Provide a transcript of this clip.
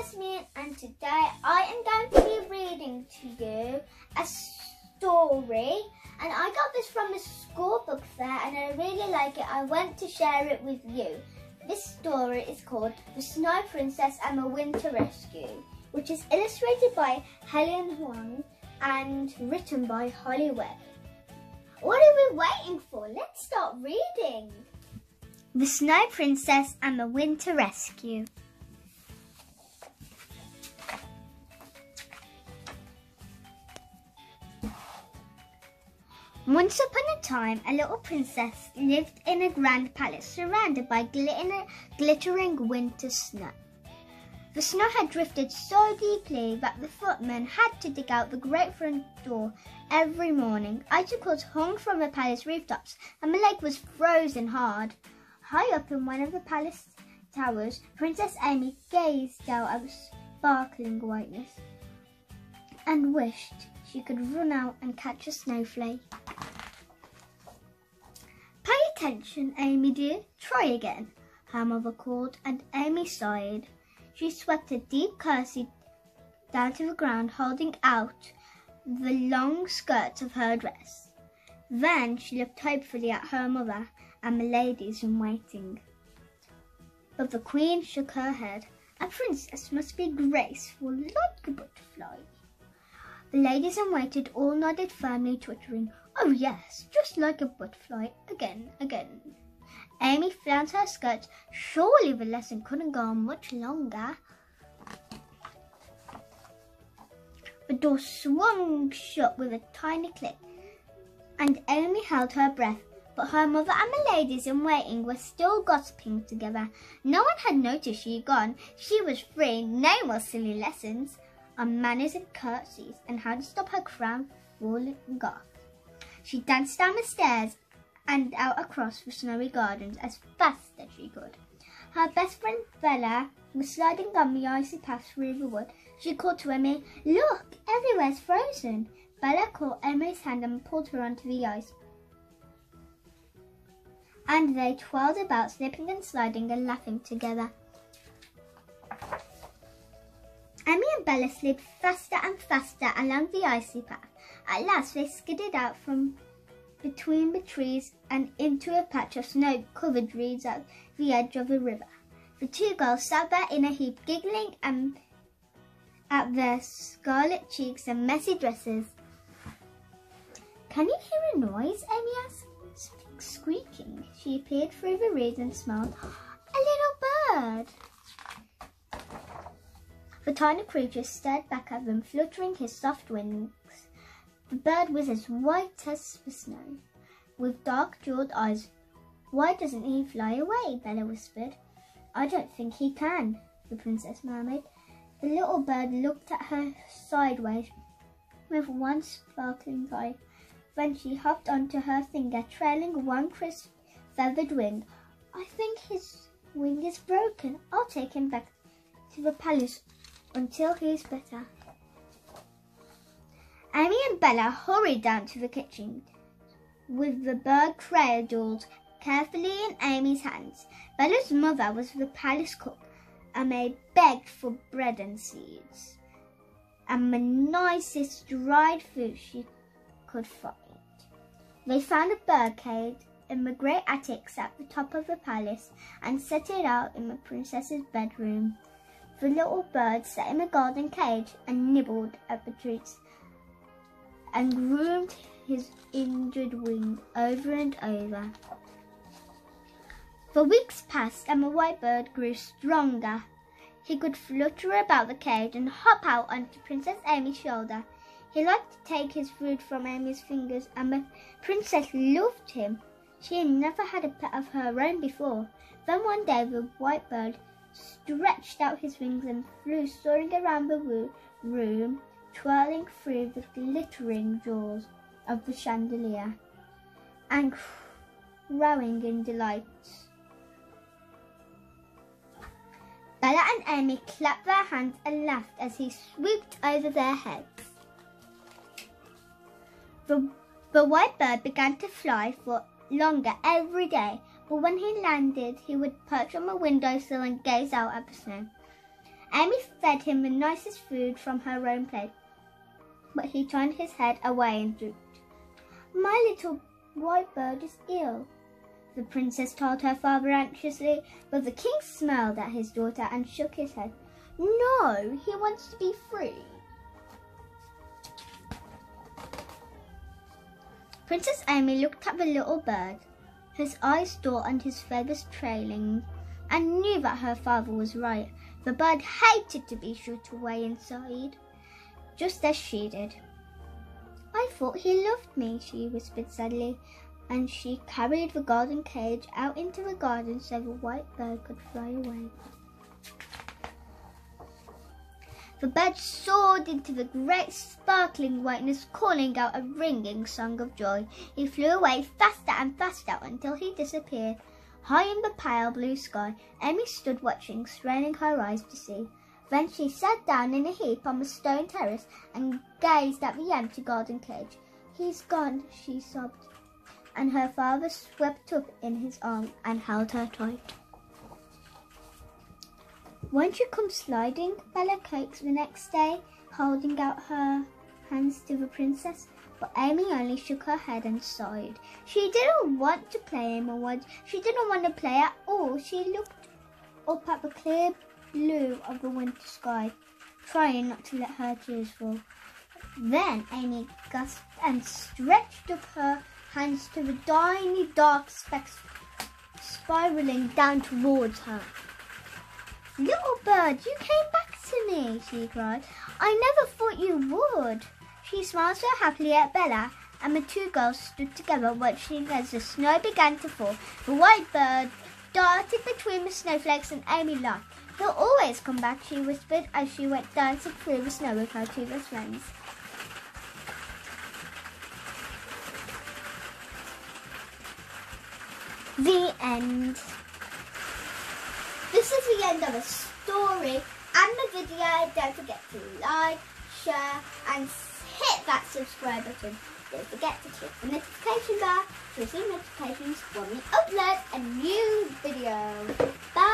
Yasmin, and today I am going to be reading to you a story, and I got this from a school book fair and I really like it. I want to share it with you. This story is called The Snow Princess and the Winter Rescue, which is illustrated by Helen Huang and written by Holly Webb. What are we waiting for? Let's start reading. The Snow Princess and the Winter Rescue. Once upon a time, a little princess lived in a grand palace surrounded by glittering winter snow. The snow had drifted so deeply that the footman had to dig out the great front door every morning. Icicles hung from the palace rooftops and the lake was frozen hard. High up in one of the palace towers, Princess Amy gazed out at the sparkling whiteness and wished she could run out and catch a snowflake. Pay attention, Amy dear. Try again, her mother called, and Amy sighed. She swept a deep curtsy down to the ground, holding out the long skirts of her dress. Then she looked hopefully at her mother and the ladies in waiting. But the Queen shook her head. A princess must be graceful like a butterfly. The ladies in waiting all nodded firmly, twittering, "Oh yes, just like a butterfly, again. Amy found her skirts. Surely the lesson couldn't go on much longer. The door swung shut with a tiny click, and Amy held her breath. But her mother and the ladies in waiting were still gossiping together. No one had noticed she had gone. She was free, no more silly lessons on manners and curtsies and how to stop her crown falling off. She danced down the stairs and out across the snowy gardens as fast as she could. Her best friend Bella was sliding down the icy path through the wood. She called to Amy, "Look, everywhere's frozen." Bella caught Amy's hand and pulled her onto the ice. And they twirled about, slipping and sliding and laughing together. Amy and Bella slid faster and faster along the icy path. At last they skidded out from between the trees and into a patch of snow-covered reeds at the edge of the river. The two girls sat there in a heap, giggling at their scarlet cheeks and messy dresses. "Can you hear a noise?" Amy asked. "Something squeaking." She peered through the reeds and smiled. "A little bird." The tiny creature stared back at them, fluttering his soft wings. The bird was as white as the snow, with dark jeweled eyes. "Why doesn't he fly away?" Bella whispered. "I don't think he can," the princess murmured. The little bird looked at her sideways with one sparkling eye. Then she hopped onto her finger, trailing one crisp feathered wing. "I think his wing is broken. I'll take him back to the palace until he's better." Amy and Bella hurried down to the kitchen with the bird cradled carefully in Amy's hands. Bella's mother was the palace cook, and they begged for bread and seeds and the nicest dried fruit she could find. They found a bird cage in the great attics at the top of the palace and set it out in the princess's bedroom. The little bird sat in the golden cage and nibbled at the treats and groomed his injured wing over and over. The weeks passed and the white bird grew stronger. He could flutter about the cage and hop out onto Princess Amy's shoulder. He liked to take his food from Amy's fingers, and the princess loved him. She had never had a pet of her own before. Then one day the white bird stretched out his wings and flew soaring around the room, twirling through the glittering jewels of the chandelier and crowing in delight. Bella and Amy clapped their hands and laughed as he swooped over their heads. The white bird began to fly for longer every day, but when he landed, he would perch on the windowsill and gaze out at the snow. Amy fed him the nicest food from her own plate, but he turned his head away and drooped. "My little white bird is ill," the princess told her father anxiously, but the king smiled at his daughter and shook his head. "No, he wants to be free." Princess Amy looked at the little bird, his eyes dull and his feathers trailing, and knew that her father was right. The bird hated to be shut away inside, just as she did. "I thought he loved me," she whispered sadly, and she carried the golden cage out into the garden so the white bird could fly away. The bird soared into the great sparkling whiteness, calling out a ringing song of joy. He flew away faster and faster until he disappeared. High in the pale blue sky, Amy stood watching, straining her eyes to see. Then she sat down in a heap on the stone terrace and gazed at the empty golden cage. "He's gone," she sobbed, and her father swept up in his arms and held her tight. "Won't you come sliding?" Bella coaxed the next day, holding out her hands to the princess. But Amy only shook her head and sighed. She didn't want to play in the woods. She didn't want to play at all. She looked up at the clear blue of the winter sky, trying not to let her tears fall. Then Amy gasped and stretched up her hands to the tiny dark specks spiraling down towards her. "Little bird, you came back to me," she cried. "I never thought you would." She smiled so happily at Bella, and the two girls stood together watching as the snow began to fall. The white bird darted between the snowflakes and Amy laughed. "He'll always come back," she whispered as she went dancing through the snow with her two best friends. The end. This is the end of the story and the video. Don't forget to like, share and hit that subscribe button. Don't forget to click the notification bar to receive notifications when we upload a new video. Bye!